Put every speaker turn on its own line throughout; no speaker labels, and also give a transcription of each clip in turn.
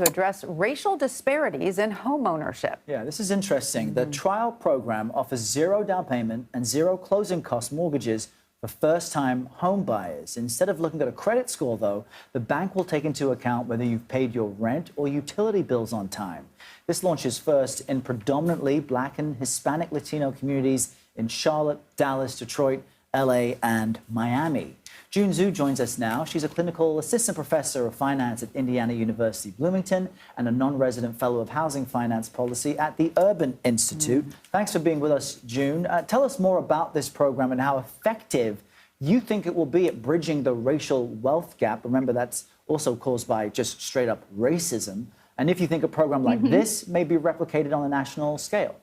to address racial disparities in home ownership.
Yeah, this is interesting. The trial program offers zero down payment and zero closing cost mortgages for first-time home buyers. Instead of looking at a credit score, though, the bank will take into account whether you've paid your rent or utility bills on time. This launches first in predominantly Black and Hispanic Latino communities in Charlotte, Dallas, Detroit, LA, and Miami. June Zhu joins us now. She's a clinical assistant professor of finance at Indiana University Bloomington and a non-resident fellow of housing finance policy at the Urban Institute. Thanks for being with us, June. Tell us more about this program and how effective you think it will be at bridging the racial wealth gap. Remember, that's also caused by just straight up racism. And if you think a program like this may be replicated on a national scale.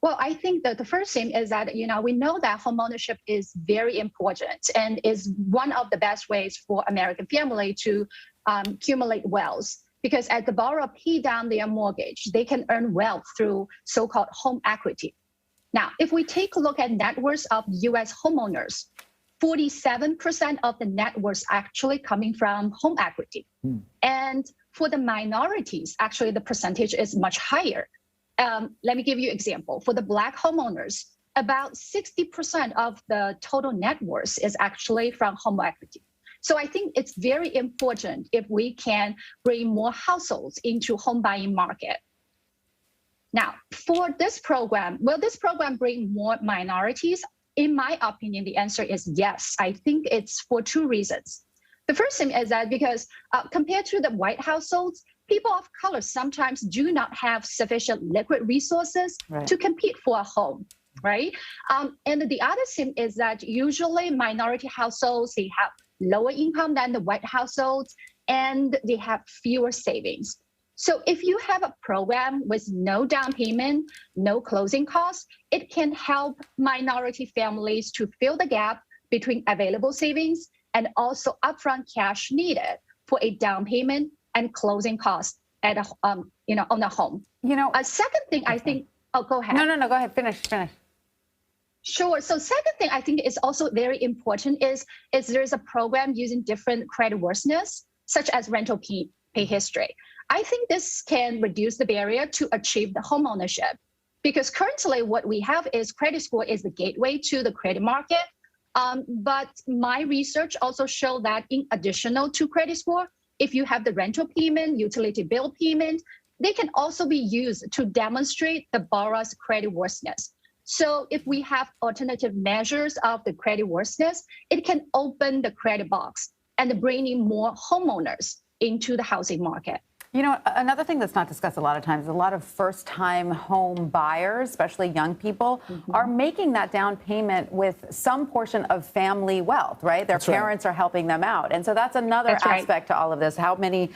Well, I think that the first thing is that, we know that homeownership is very important and is one of the best ways for American family to accumulate wealth. Because as the borrower pay down their mortgage, they can earn wealth through so-called home equity. Now, if we take a look at net worth of U.S. homeowners, 47% of the net worth actually coming from home equity. And for the minorities, actually, the percentage is much higher. Let me give you an example. For the Black homeowners, about 60% of the total net worth is actually from home equity. So I think it's very important if we can bring more households into home buying market. Now, for this program, will this program bring more minorities? In my opinion, the answer is yes. I think it's for two reasons. The first thing is that because compared to the white households, people of color sometimes do not have sufficient liquid resources to compete for a home, right? And the other thing is that usually minority households, they have lower income than the white households, and they have fewer savings. So if you have a program with no down payment, no closing costs, it can help minority families to fill the gap between available savings and also upfront cash needed for a down payment and closing costs at a, on a home. A second thing I think, go ahead.
No, go ahead, finish.
Sure. So second thing I think is also very important is there's a program using different creditworthiness, such as rental pay history. I think this can reduce the barrier to achieve the home ownership, because currently what we have is credit score is the gateway to the credit market. But my research also showed that in additional to credit score, if you have the rental payment, utility bill payment, they can also be used to demonstrate the borrower's creditworthiness. So if we have alternative measures of the creditworthiness, it can open the credit box and bring in more homeowners into the housing market.
Another thing that's not discussed a lot of times, a lot of first-time home buyers, especially young people, are making that down payment with some portion of family wealth, right? Their parents are helping them out. And so that's another aspect to all of this. How many,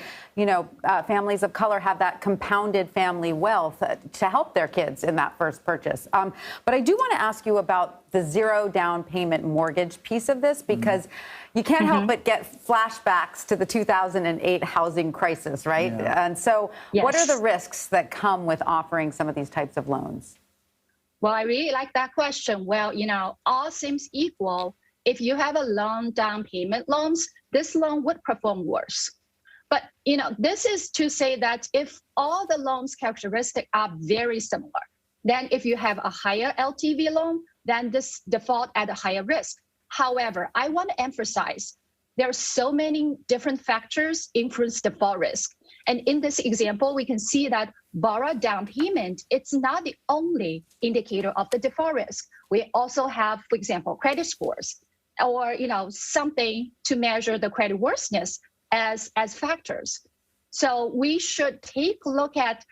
families of color have that compounded family wealth to help their kids in that first purchase? But I do want to ask you about the zero down payment mortgage piece of this, because you can't help but get flashbacks to the 2008 housing crisis, right? And so what are the risks that come with offering some of these types of loans?
Well, I really like that question. Well, all seems equal. If you have a loan down payment loans, this loan would perform worse. But, this is to say that if all the loans characteristics are very similar, then if you have a higher LTV loan, then this default at a higher risk. However, I want to emphasize there are so many different factors influence default risk. And in this example, we can see that borrower down payment, it's not the only indicator of the default risk. We also have, for example, credit scores or, something to measure the creditworthiness as factors. So we should take a look at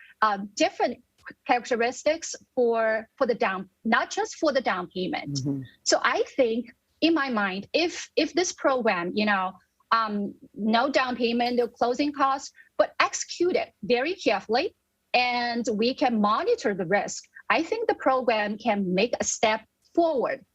different characteristics for the down, not just for the down payment. So I think, in my mind, if this program, no down payment, no closing costs, but executed very carefully, and we can monitor the risk, I think the program can make a step forward